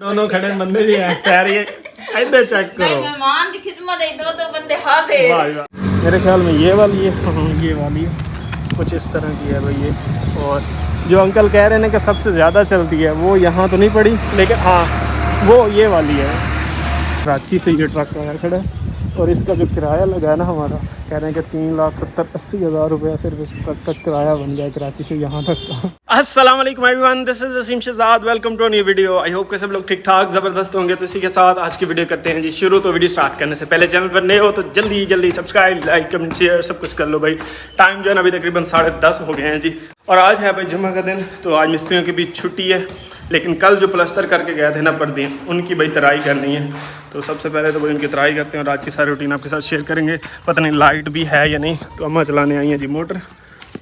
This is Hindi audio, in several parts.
दोनों खड़े बंदे भी हैं पैर ये इधर चेक करो। मेहमान की खिदमत है, दो बंदे हाजिर। वाह वाह। मेरे ख्याल में ये वाली है, ये वाली है कुछ इस तरह की है भाई ये। और जो अंकल कह रहे हैं कि सबसे ज़्यादा चलती है वो यहाँ तो नहीं पड़ी, लेकिन हाँ वो ये वाली है। कराची से ये ट्रक आया खड़ा है और इसका जो किराया लगा है ना हमारा, कह रहे हैं कि 3,70,80,000 रुपये सिर्फ इस ट्रक का किराया बन गया कराची से यहाँ तक का। अस्सलाम वालेकुम everyone, this is Wasim Shahzad, welcome to new video. I hope कि सब लोग ठीक ठाक ज़बरदस्त होंगे। तो इसी के साथ आज की वीडियो करते हैं जी शुरू। तो वीडियो स्टार्ट करने से पहले चैनल पर नए हो तो जल्दी सब्सक्राइब, लाइक, कमेंट, शेयर सब कुछ कर लो भाई। टाइम जो है ना अभी तकरीबन 10:30 हो गए हैं जी। और आज है भाई जुम्मा का दिन, तो आज मिस्त्रियों के बीच छुट्टी है। लेकिन कल जो प्लस्तर करके गए थे ना परदीन, उनकी भाई तराई करनी है। तो सबसे पहले तो भाई उनकी तराई करते हैं और आज की सारी रूटीन आपके साथ शेयर करेंगे। पता नहीं लाइट भी है या नहीं, तो अम्मा चलाने आई हैं जी मोटर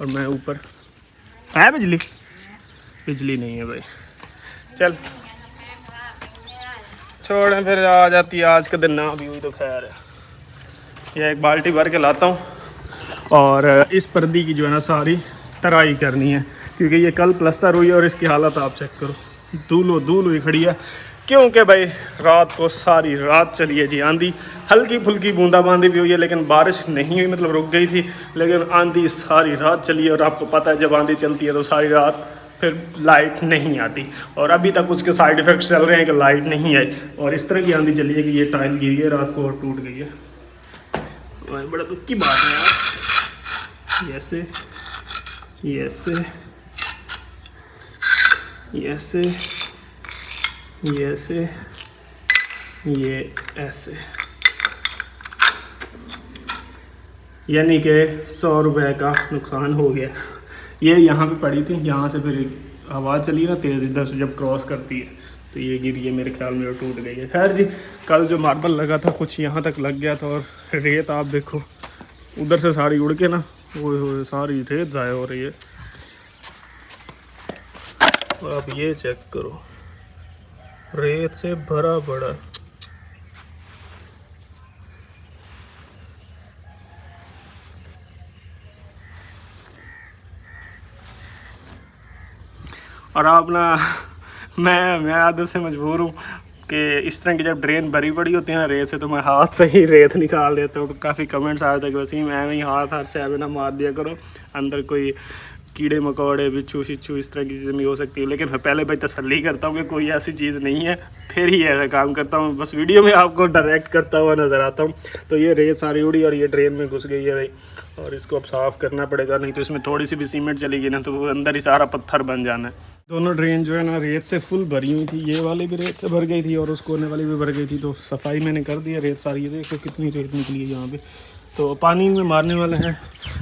और मैं ऊपर। है बिजली नहीं है भाई। चल छोड़ें फिर, आ जाती है आज का दिन ना भी हुई तो खैर है। यह एक बाल्टी भर के लाता हूँ और इस पर्दी की जो है ना सारी तराई करनी है, क्योंकि ये कल प्लस्तर हुई है और इसकी हालत आप चेक करो, धूल हुई खड़ी है। क्योंकि भाई रात को सारी रात चली है जी आंधी, हल्की फुल्की बूंदाबांदी भी हुई है लेकिन बारिश नहीं हुई, मतलब रुक गई थी। लेकिन आंधी सारी रात चली है और आपको पता है जब आंधी चलती है तो सारी रात फिर लाइट नहीं आती। और अभी तक उसके साइड इफ़ेक्ट्स चल रहे हैं कि लाइट नहीं आई। और इस तरह की आंधी चली है कि ये टाइल गिरी है रात को और टूट गई है। बड़ा दुख की बात है यार। ये ऐसे ये ऐसे यानी कि 100 रुपये का नुकसान हो गया। ये यहाँ पे पड़ी थी, यहाँ से फिर हवा चली ना तेज़, इधर से जब क्रॉस करती है तो ये गिरी है, मेरे ख्याल में टूट गई है। खैर जी, कल जो मार्बल लगा था कुछ यहाँ तक लग गया था और रेत आप देखो उधर से सारी उड़ के ना वो सारी रेत ज़ाया हो रही है। और आप ये चेक करो, रेत से भरा पड़ा। और आप ना मैं आदत से मजबूर हूँ कि इस तरह की जब ड्रेन भरी पड़ी होती है ना रेत से, तो मैं हाथ से ही रेत निकाल देता हूँ। तो काफ़ी कमेंट्स आए थे कि वसीम मैं ही हाथ से ना मार दिया करो, अंदर कोई कीड़े मकोड़े बिच्छू शिच्छू इस तरह की चीज़ें भी हो सकती है। लेकिन मैं पहले भाई तसल्ली करता हूँ कि कोई ऐसी चीज़ नहीं है, फिर ही ऐसा काम करता हूँ। बस वीडियो में आपको डायरेक्ट करता हुआ नज़र आता हूँ। तो ये रेत सारी उड़ी और ये ड्रेन में घुस गई है भाई, और इसको अब साफ़ करना पड़ेगा, नहीं तो इसमें थोड़ी सी भी सीमेंट चली गई ना तो वो अंदर ही सारा पत्थर बन जाना है। दोनों ड्रेन जो है ना रेत से फुल भरी हुई थी, ये वाली भी रेत से भर गई थी और उस कोने वाली भी भर गई थी। तो सफाई मैंने कर दी है, रेत सारी देखो कितनी रेत निकली है यहाँ पे। तो पानी में मारने वाले हैं,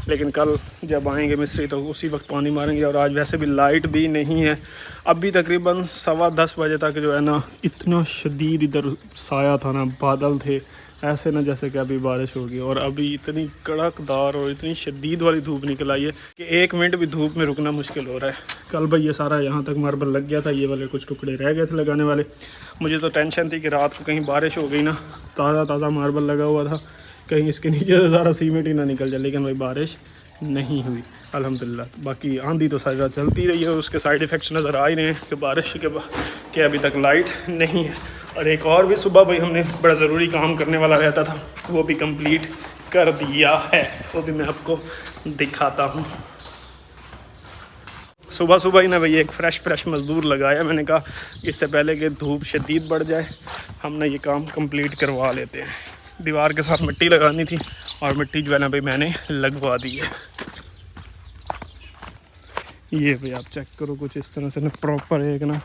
लेकिन कल जब आएंगे मिस्त्री तो उसी वक्त पानी मारेंगे। और आज वैसे भी लाइट भी नहीं है। अभी तकरीबन 10:15 बजे तक जो है ना इतना शदीद इधर साया था ना, बादल थे ऐसे ना जैसे कि अभी बारिश होगी। और अभी इतनी कड़कदार और इतनी शदीद वाली धूप निकल आई है कि 1 मिनट भी धूप में रुकना मुश्किल हो रहा है। कल भाई ये सारा यहाँ तक मार्बल लग गया था, ये वाले कुछ टुकड़े रह गए थे लगाने वाले। मुझे तो टेंशन थी कि रात को कहीं बारिश हो गई ना, ताज़ा मार्बल लगा हुआ था, कहीं इसके नीचे से सारा सीमेंट ही ना निकल जाए। लेकिन भाई बारिश नहीं हुई अल्हम्दुलिल्लाह। बाकी आंधी तो सारी रात चलती रही है, उसके साइड इफ़ेक्ट्स नज़र आ ही रहे हैं कि बारिश के अभी तक लाइट नहीं है। और एक और भी सुबह भाई हमने बड़ा ज़रूरी काम करने वाला रहता था, वो भी कंप्लीट कर दिया है, वो भी मैं आपको दिखाता हूँ। सुबह ही ना भाई एक फ्रेश मज़दूर लगाया। मैंने कहा इससे पहले कि धूप शदीद बढ़ जाए हम ना ये काम कंप्लीट करवा लेते हैं। दीवार के साथ मिट्टी लगानी थी और मिट्टी जो है ना भाई मैंने लगवा दी है। ये भाई आप चेक करो कुछ इस तरह से ना प्रॉपर एक ना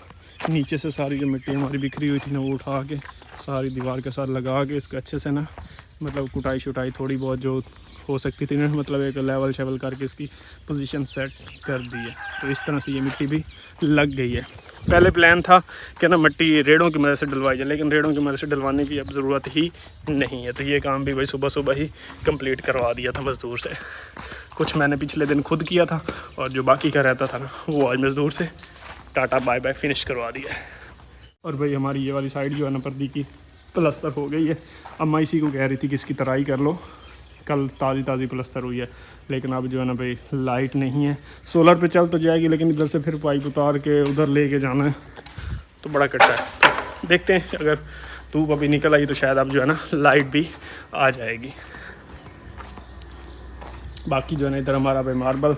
नीचे से सारी जो मिट्टी हमारी बिखरी हुई थी ना वो उठा के सारी दीवार के साथ लगा के इसको अच्छे से ना मतलब कुटाई शुटाई थोड़ी बहुत जो हो सकती थी ना, मतलब एक लेवल शेवल करके इसकी पोजीशन सेट कर दी है। तो इस तरह से ये मिट्टी भी लग गई है। पहले प्लान था कि ना मिट्टी रेड़ों की मदद से डलवाई जाए, लेकिन रेड़ों की मदद से डलवाने की अब ज़रूरत ही नहीं है। तो ये काम भी भाई सुबह ही कंप्लीट करवा दिया था मज़दूर से। कुछ मैंने पिछले दिन खुद किया था और जो बाकी का रहता था ना वो आज मज़दूर से टाटा बाय बाय फिनिश करवा दिया है। और भाई हमारी ये वाली साइड जो है ना पर्दी की प्लस्तर हो गई है। अम्मा इसी को कह रही थी कि इसकी तराई कर लो, कल ताज़ी प्लस्तर हुई है। लेकिन अब जो है ना भाई लाइट नहीं है, सोलर पे चल तो जाएगी लेकिन इधर से फिर पाइप उतार के उधर ले के जाना है तो बड़ा कट्टा है। देखते हैं, अगर धूप अभी निकल आई तो शायद अब जो है ना लाइट भी आ जाएगी। बाकी जो है ना इधर हमारा भाई मार्बल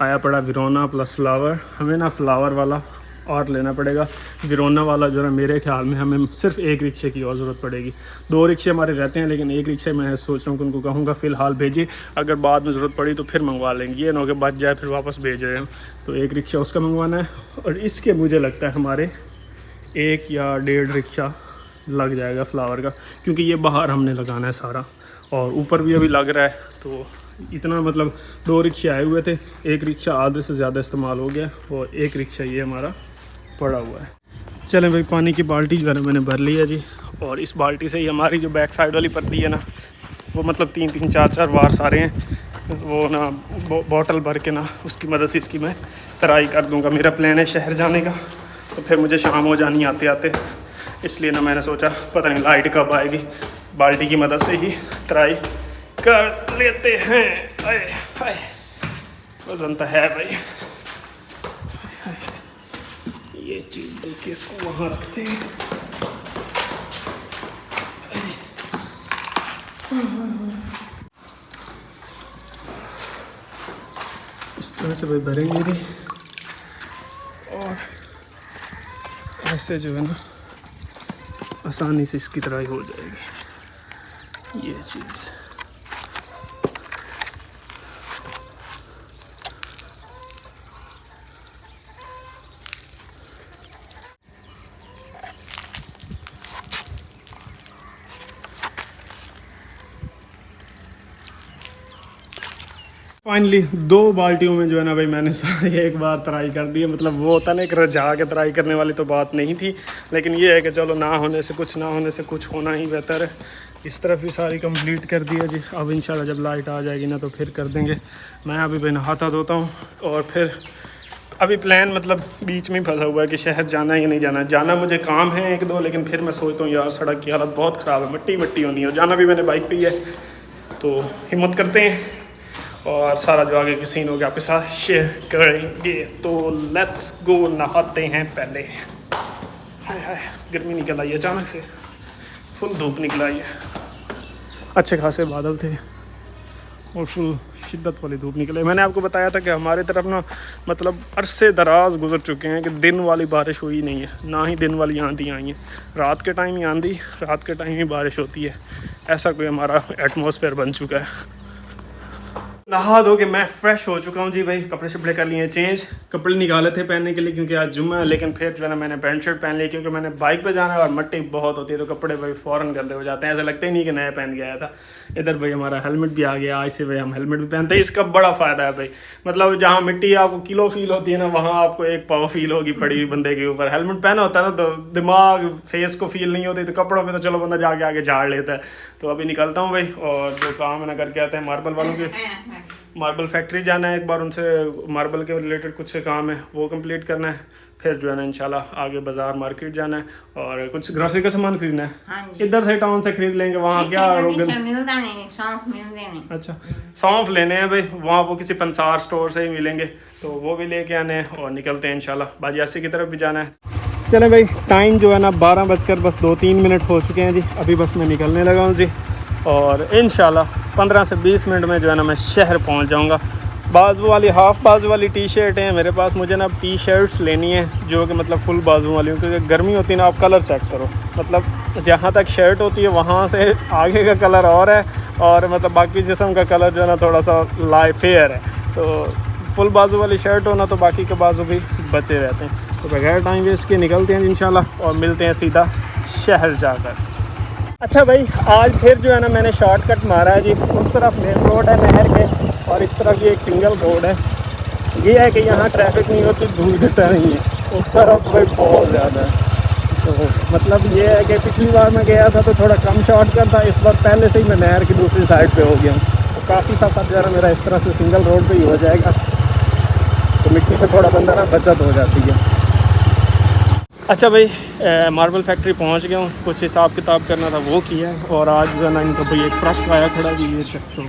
आया पड़ा विरोना प्लस फ्लावर। हमें ना फ्लावर वाला और लेना पड़ेगा, विरोना वाला जो है मेरे ख्याल में हमें सिर्फ एक रिक्शे की और ज़रूरत पड़ेगी। 2 रिक्शे हमारे रहते हैं, लेकिन एक रिक्शे मैं सोच रहा हूँ कि उनको कहूँगा फ़िलहाल भेजिए, अगर बाद में ज़रूरत पड़ी तो फिर मंगवा लेंगे, ये ना हो कि बच जाए फिर वापस भेज रहे हैं। तो एक रिक्शा उसका मंगवाना है, और इसके मुझे लगता है हमारे 1 या 1.5 रिक्शा लग जाएगा फ्लावर का, क्योंकि ये बाहर हमने लगाना है सारा, और ऊपर भी अभी लग रहा है। तो इतना मतलब 2 रिक्शे आए हुए थे, एक रिक्शा आधे से ज़्यादा इस्तेमाल हो गया, और एक रिक्शा ये हमारा पड़ा हुआ है। चलें भाई, पानी की बाल्टी जो है ना मैंने भर ली है जी, और इस बाल्टी से ही हमारी जो बैक साइड वाली पर्दी है ना, वो मतलब 3-3 4-4 बार सारे हैं, वो ना बॉटल भर के ना उसकी मदद से इसकी मैं तराई कर दूंगा। मेरा प्लान है शहर जाने का, तो फिर मुझे शाम हो जानी आते आते, इसलिए ना मैंने सोचा पता नहीं लाइट कब आएगी, बाल्टी की मदद से ही तराई कर लेते हैं। आए हाय, वजन तो है भाई। ये चीज़ बल्कि इसको वहाँ रखते हैं। इस तरह से भाई भरेंगे भी, और ऐसे जो है ना आसानी से इसकी तराई हो जाएगी। ये चीज़ फाइनली 2 बाल्टियों में जो है ना भाई मैंने सारी एक बार तराई कर दी है। मतलब वो होता ना, एक रजा के तराई करने वाली तो बात नहीं थी, लेकिन ये है कि चलो ना होने से कुछ, ना होने से कुछ होना ही बेहतर है। इस तरफ भी सारी कंप्लीट कर दी है जी। अब इंशाल्लाह जब लाइट आ जाएगी ना तो फिर कर देंगे। मैं अभी भाई नहाता धोता हूँ, और फिर अभी प्लान मतलब बीच में ही फंसा हुआ है कि शहर जाना है या नहीं जाना। जाना मुझे काम है 1-2, लेकिन फिर मैं सोचता हूँ यार सड़क की हालत बहुत ख़राब है, मिट्टी मिट्टी होनी है, और जाना भी मैंने बाइक पे ही है। तो हिम्मत करते हैं और सारा जो आगे की सीन होगा आपके साथ शेयर करेंगे। तो लेट्स गो, नहाते हैं पहले। हाय हाय, गर्मी निकल आई है अचानक से, फुल धूप निकल आई है। अच्छे खासे बादल थे और फुल शिद्दत वाली धूप निकले। मैंने आपको बताया था कि हमारे तरफ ना मतलब अरसे दराज गुजर चुके हैं कि दिन वाली बारिश हुई नहीं है, ना ही दिन वाली आंधी आई है। रात के टाइम ही आंधी, रात के टाइम ही बारिश होती है। ऐसा कोई हमारा एटमॉस्फेयर बन चुका है। नहा धो के मैं फ़्रेश हो चुका हूँ जी भाई। कपड़े शपड़े कर लिए चेंज, कपड़े निकाले थे पहनने के लिए क्योंकि आज जुम्मा है, लेकिन फिर जो है ना मैंने पैंट शर्ट पहन ली क्योंकि मैंने बाइक पे जाना है और मिट्टी बहुत होती है, तो कपड़े भाई फ़ौरन गंदे हो जाते हैं। ऐसा लगता ही नहीं कि नया पहन के आया था। इधर भाई हमारा हेलमेट भी आ गया, आज से भाई हम हेलमेट भी पहनते हैं। इसका बड़ा फ़ायदा है भाई, मतलब जहाँ मिट्टी आपको किलो फील होती है ना, वहाँ आपको 1 पाव फील होगी पड़ी हुई बंदे के ऊपर। हेलमेट पहना होता है ना तो दिमाग फेस को फील नहीं होती, तो कपड़ों में तो चलो बंदा जाके आगे झाड़ लेता है। तो अभी निकलता हूँ भाई, और जो काम है ना करके आते हैं मार्बल वालों के। मार्बल फैक्ट्री जाना है एक बार, उनसे मार्बल के रिलेटेड कुछ से काम है वो कंप्लीट करना है। फिर जो है ना इंशाल्लाह आगे बाजार मार्केट जाना है और कुछ ग्रोसरी का सामान खरीदना है। हाँ, इधर से टाउन से खरीद लेंगे, वहाँ क्या मिलता नहीं, सौंफ मिलते नहीं। अच्छा, सौंफ लेने हैं भाई, वहाँ वो किसी पंसार स्टोर से ही मिलेंगे, तो वो भी लेके आने हैं और निकलते हैं इंशाल्लाह। बाजियासी की तरफ भी जाना है। चले भाई, टाइम जो है ना 12 बजकर बस 2-3 मिनट हो चुके हैं जी। अभी बस मैं निकलने लगा हूँ जी, और इंशाल्लाह 15 से 20 मिनट में जो है ना मैं शहर पहुँच जाऊँगा। बाजू वाली, हाफ बाजू वाली टी शर्ट है मेरे पास। मुझे ना टी शर्ट्स लेनी है जो कि मतलब फुल बाजू वाली, क्योंकि गर्मी होती है ना, आप कलर चेक करो, मतलब जहाँ तक शर्ट होती है वहाँ से आगे का कलर और है, और मतलब बाकी जिस्म का कलर जो है ना थोड़ा सा लाइट फेयर है। तो फुल बाजू वाली शर्ट हो ना तो बाकी के बाजू भी बचे रहते हैं। तो बगैर टाइम वेस्ट के निकलते हैं इंशाल्लाह और मिलते हैं सीधा शहर जाकर। अच्छा भाई, आज फिर जो है ना मैंने शॉर्टकट मारा है जी। उस तरफ मेन रोड है नहर के, और इस तरफ ये एक सिंगल रोड है। ये है कि यहाँ ट्रैफिक नहीं होती, धूल घटा नहीं है। उस तरफ भाई बहुत ज़्यादा है। तो मतलब ये है कि पिछली बार मैं गया था तो थोड़ा कम शॉर्टकट था, इस बार पहले से ही मैं नहर की दूसरी साइड पे हो गया हूँ। तो काफ़ी सफ़र जो है मेरा इस तरह से सिंगल रोड पे ही हो जाएगा, तो मिट्टी से थोड़ा बंदा ना बचत हो जाती है। अच्छा भाई, मार्बल फैक्ट्री पहुंच गया हूँ। कुछ हिसाब किताब करना था वो किया, और आज जो है ना इनका भाई एक ट्रक आया खड़ा जी, ये चेक करो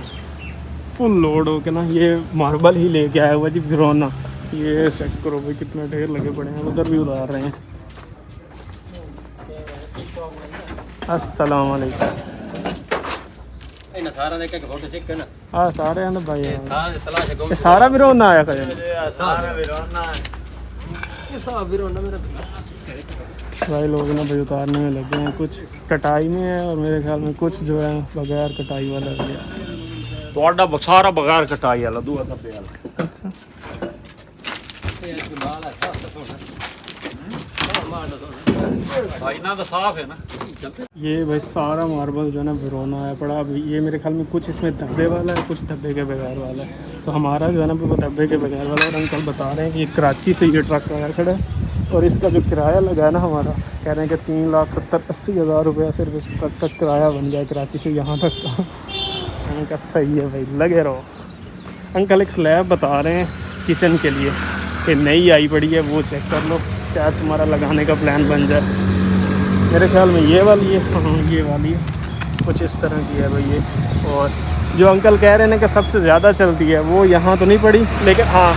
फुल लोड हो के ना, ये मार्बल ही लेके आया हुआ जी विरोना। ये चेक करो भाई कितने ढेर लगे पड़े हैं, उधर भी उतार रहे हैं। अस्सलाम वालेकुम। ਇਹਨਾਂ ਸਾਰਿਆਂ ਦੇ ਇੱਕ ਫੋਟੋ ਚੈੱਕ ਕਰਨਾ ਆ ਸਾਰਿਆਂ ਦਾ ਭਾਈ ਸਾਰੇ ਤਲਾਸ਼ ਗੁੰਮ ਇਹ ਸਾਰਾ ਵੀ ਰੋਣਾ ਆਇਆ ਕਰੇ ਸਾਰਾ ਵੀਰੋਨਾ ਇਹ ਸਾਰਾ ਵੀਰੋਨਾ ਮੇਰਾ भाई लोग ना भाई उतारने में लगे हैं, कुछ कटाई में है और मेरे ख्याल में कुछ जो है बगैर कटाई वाला भी है। ਤੁਹਾਡਾ ਸਾਰਾ ਬਗਾਰ ਕਟਾਈ ਵਾਲਾ ਦੂਆ ਦੱਬੇ ਵਾਲਾ अच्छा ਇਹ ਮਾਲ ਹੈ ਸਾਫ ਸੋਣਾ ਮਾਲ भाई ना तो साफ है ना चलते ये भाई सारा मार्बल जो है ना भिरोना आया पड़ा। अब ये मेरे ख्याल में कुछ इसमें धब्बे वाला है, कुछ धब्बे के बगैर वाला है। तो हमारा जो है ना वो धब्बे के बगैर वाला है। और अंकल बता रहे हैं कि ये कराची से ये ट्रक आया खड़ा है और इसका जो किराया लगा है ना हमारा, कह रहे हैं कि 3,70,80,000 रुपया सिर्फ इस ट्रक का किराया बन गया कराची से यहाँ तक का। मैंने कहा सही है भाई, लगे रहो। अंकल एक स्लैब बता रहे हैं किचन के लिए कि नई आई पड़ी है, वो चेक कर लो, क्या तुम्हारा लगाने का प्लान बन जाए। मेरे ख्याल में ये वाली है, हाँ ये वाली है, कुछ इस तरह की है भाई ये। और जो अंकल कह रहे हैं कि सबसे ज़्यादा चलती है वो यहाँ तो नहीं पड़ी, लेकिन हाँ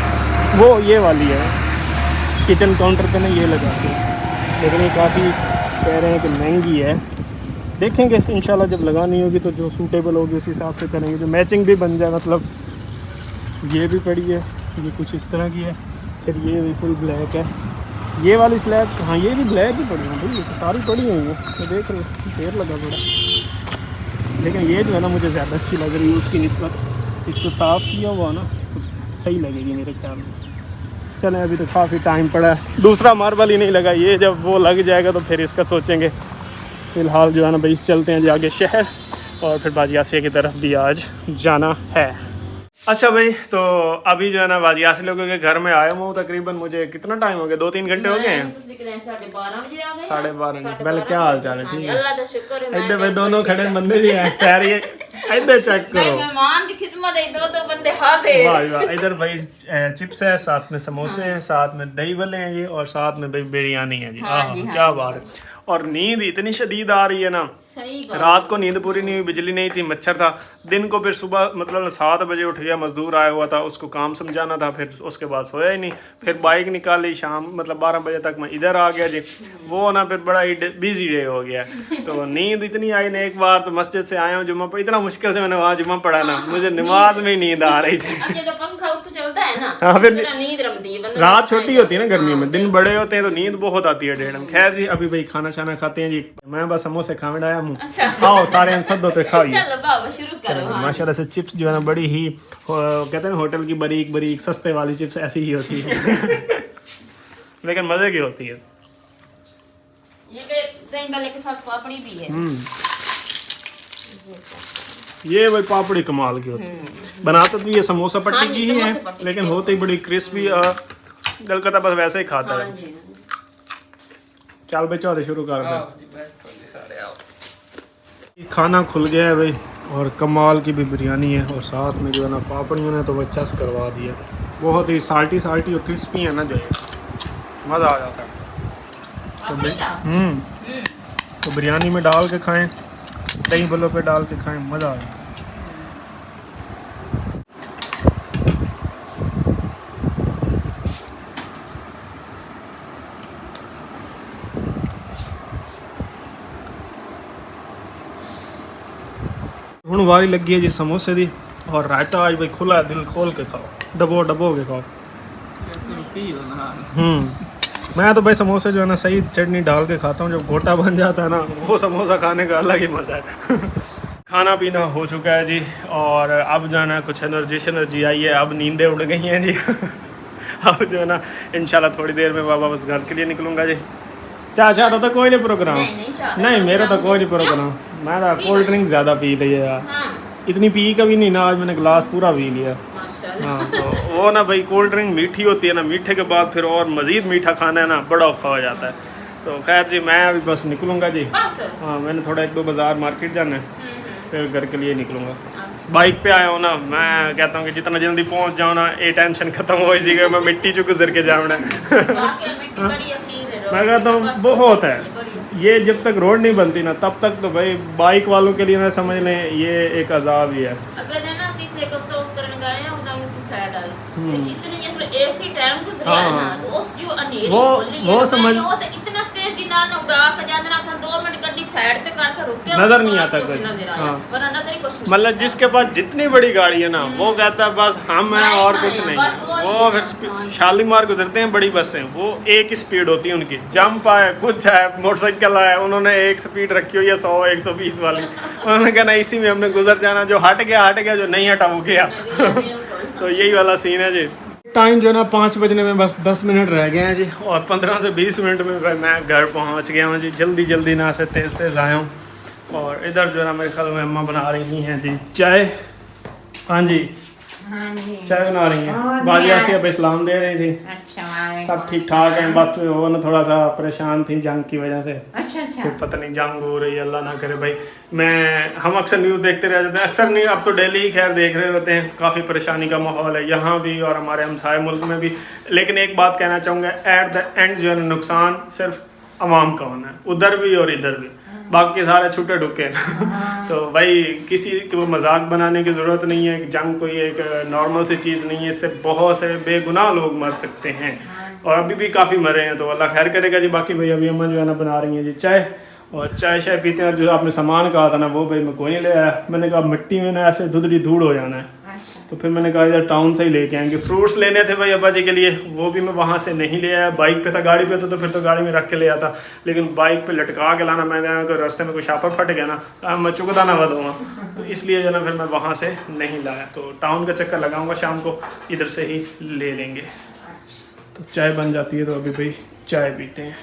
वो ये वाली है, किचन काउंटर पे ना ये लगाते हैं, लेकिन ये काफ़ी कह रहे हैं कि महंगी है। देखेंगे इंशाल्लाह जब लगानी होगी तो जो सूटेबल होगी उस हिसाब से करेंगे, जो मैचिंग भी बन जाए। मतलब ये भी पड़ी है, ये कुछ इस तरह की है, फिर ये भी फुल ब्लैक है, ये वाली स्लैब हाँ ये भी ब्लैक ही पड़ी है भाई, ये तो सारी पड़ी हुई है। तो देख रहे हो ढेर लगा पड़ा, लेकिन ये जो है ना मुझे ज़्यादा अच्छी लग रही है उसकी निस्बत। इसको साफ़ किया हुआ ना तो सही लगेगी मेरे ख्याल में। चलें अभी तो काफ़ी टाइम पड़ा है, दूसरा मार्बल ही नहीं लगा, ये जब वो लग जाएगा तो फिर इसका सोचेंगे। फ़िलहाल जो है ना भाई चलते हैं जाके शहर और फिर बाजी आसिया की तरफ भी आज जाना है। अच्छा भाई, तो अभी जो है ना बाजी आसिया लोगों के घर में आया हूँ, तकरीबन मुझे कितना टाइम हो गया, 2-3 घंटे हो गए हैं। 12:30 पहले क्या हाल चाल है? ठीक है इधर भाई दोनों खड़े बंदे भी हैं, पैर ये इधर चेक करो, मेहमान की खिदमत है, दो बंदे हाजिर। वाह वाह। इधर भाई चिप्स है, साथ में समोसे हैं, साथ में दही भल्ले हैं ये, और साथ में भाई बिरयानी है जी। हाँ क्या बात है। और नींद इतनी शदीद आ रही है ना, रात को नींद पूरी नहीं हुई, बिजली नहीं थी, मच्छर था। दिन को फिर सुबह मतलब 7 बजे उठ गया, मजदूर आया हुआ था, उसको काम समझाना था, फिर उसके बाद सोया ही नहीं। फिर बाइक निकाली शाम मतलब 12 बजे तक मैं इधर आ गया जी। वो ना फिर बड़ा ही बिजी डे हो गया, तो नींद इतनी आई ना। एक बार तो मस्जिद से आया हूँ जुम्मा पर, इतना मुश्किल से मैंने वहाँ जुम्मा पढ़ा ना, मुझे नमाज में नींद आ रही थी। हाँ फिर रात छोटी होती है ना गर्मियों में, दिन बड़े होते हैं तो नींद बहुत आती है डेढ़ में। खैर जी अभी भाई खाना शाना खाते हैं जी, मैं बस समोसे खाने आया हूँ। आओ सारे सदो तो खाइए। माशाल्लाह से चिप्स जो है ना बड़ी ही कहते हैं होटल की बरीक बरीक सस्ते वाली चिप्स ऐसी ही होती है लेकिन मजे की होती है। ये भाई पापड़ी कमाल की होती है। बनाता तो ये समोसा पट्टी की ही है, लेकिन होती ही बड़ी क्रिस्पी। दिल करता बस वैसे ही खाता है। चल भाई चौधरी शुरू कर दे। खाना खुल गया है भाई, और कमाल की भी बिरयानी है, और साथ में जो है ना पापड़ियों ने तो बच्चा से करवा दिया। बहुत ही साल्टी साल्टी और क्रिस्पी है ना, जो है मज़ा आ जाता है। तो बिरयानी में डाल के खाएं, दही भल्लों पे डाल के खाएं, मज़ा आ जाता है। ਹੁਣ ਵਾਰੀ ਲੱਗੀ ਹੈ ਜੀ ਸਮੋਸੇ ਦੀ, और रायता आज भाई खुला है, दिल खोल के खाओ, डबो के खाओ। मैं तो भाई समोसे जो है ना सही चटनी डाल के खाता हूँ, जब गोटा बन जाता है ना वो समोसा खाने का अलग ही मज़ा है। खाना पीना हो चुका है जी, और अब जो है ना कुछ एनर्जी आई है, अब नींदें उड़ गई हैं जी। अब जो है ना इंशाल्लाह थोड़ी देर में वापस घर के लिए निकलूँगा जी। चाचा तो कोई नहीं प्रोग्राम, नहीं मेरा तो कोई नहीं प्रोग्राम, मैं तो कोल्ड ड्रिंक ज़्यादा पी रही है यार, इतनी पी कभी नहीं ना, आज मैंने गिलास पूरा पी लिया। हाँ तो वो ना भाई कोल्ड ड्रिंक मीठी होती है ना, मीठे के बाद फिर और मज़ीद मीठा खाना है ना बड़ा औखा हो जाता है। तो खैर जी मैं अभी बस निकलूँगा जी। हाँ मैंने थोड़ा 1-2 बाज़ार मार्केट जाना है, फिर घर के लिए निकलूँगा। बाइक पे आया हूँ ना, मैं कहता हूँ कि जितना जल्दी पहुँच जाओ ना ये टेंशन ख़त्म हो जाएगी, मैं मिट्टी चुक गुजर के जाऊँगा। मैं कहता हूँ बहुत है ये, जब तक रोड नहीं बनती ना तब तक तो भाई बाइक वालों के लिए ना समझ लें ये एक अजाब ही है। वो समझ साइड पे करके रुक के नजर नहीं आता कुछ कुछ। नजर आया। हाँ। वरना नजर ही कुछ नहीं। मतलब जिसके पास जितनी बड़ी गाड़ी है ना वो कहता है बस हम हैं नहीं, और नहीं, कुछ नहीं बस है। वही वो है। फिर शालीमार गुजरते हैं बड़ी बसें, वो एक स्पीड होती है उनकी, जंप है कुछ है मोटरसाइकिल है, उन्होंने एक स्पीड रखी हुई है 100-120 वाली। उन्होंने कहा ना इसी में हमने गुजर जाना, जो हट गया, जो नहीं हटा वो गया। तो यही वाला सीन है जी। टाइम जो है ना 5 बजने में बस 10 मिनट रह गए हैं जी, और 15 से 20 मिनट में मैं घर पहुंच गया हूँ जी। जल्दी ना से तेज़ आया हूँ। और इधर जो है ना मेरे ख्याल में अम्मा बना रही हैं जी चाय। हाँ जी चाय बना रही हैं। बाजी आसिया पे इस्लाम दे रही थी। अच्छा सब ठीक ठाक है, बस वो ना थोड़ा सा परेशान थी जंग की वजह से। अच्छा फिर पता नहीं जंग हो रही है, अल्लाह ना करे भाई। हम अक्सर न्यूज़ देखते रह जाते हैं, अक्सर नहीं अब तो डेली ही खैर देख रहे होते हैं। काफ़ी परेशानी का माहौल है यहाँ भी और हमारे हमसाए मुल्क में भी। लेकिन एक बात कहना चाहूँगा, एट द एंड जो है ना नुकसान सिर्फ अवाम का होना है, उधर भी और इधर भी। बाकी सारे छुट्टे ढुके तो भाई किसी को मजाक बनाने की ज़रूरत नहीं है। जंग कोई एक नॉर्मल सी चीज़ नहीं है, इससे बहुत से बेगुनाह लोग मर सकते हैं और अभी भी काफ़ी मरे हैं, तो अल्लाह खैर करेगा जी। बाकी भाई अभी अम्मा जो है ना बना रही हैं जी चाय, और चाय पीते हैं। और जो आपने सामान कहा था ना वो भाई मैं कोई नहीं ले आया। मैंने कहा मिट्टी में ना ऐसे धुंधली धूड़ हो जाना है, तो फिर मैंने कहा इधर टाउन से ही लेके आएंगे। फ्रूट्स लेने थे भाई अब्बा जी के लिए, वो भी मैं वहाँ से नहीं ले आया। बाइक पे था, गाड़ी पे था तो फिर तो गाड़ी में रख के ले आता, लेकिन बाइक पे लटका के लाना, मैंने अगर रास्ते में कोई शापर फट गया ना मैं चुकता ना बदूँगा, तो इसलिए जो ना फिर मैं वहाँ से नहीं लाया। तो टाउन का चक्कर लगाऊंगा शाम को, इधर से ही ले लेंगे। तो चाय बन जाती है, तो अभी भाई चाय पीते हैं।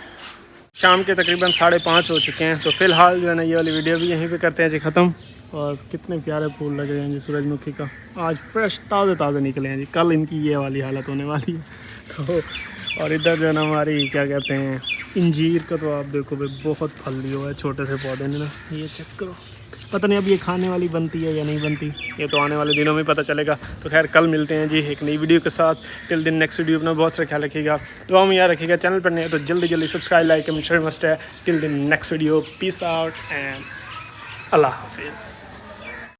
शाम के तकरीबन 5:30 हो चुके हैं। तो फ़िलहाल जो है ना ये वाली वीडियो भी यहीं पे करते हैं जी ख़त्म। और कितने प्यारे फूल लग रहे हैं जी सूरजमुखी का, आज फ्रेश ताज़े निकले हैं जी। कल इनकी ये वाली हालत होने वाली है। तो और इधर जो है ना हमारी क्या कहते हैं इंजीर का, तो आप देखो भाई बहुत फल लिया हुआ है छोटे से पौधे ने ना। ये चेक करो, पता नहीं अब ये खाने वाली बनती है या नहीं बनती, ये तो आने वाले दिनों में पता चलेगा। तो खैर कल मिलते हैं जी एक नई वीडियो के साथ। टिल दिन नेक्स्ट वीडियो अपना बहुत सारा ख्याल रखिएगा, दुआ में याद रखिएगा। चैनल पर नहीं है तो जल्दी subscribe like comment share must है। Till then next video, peace out and Allah हाफिज़।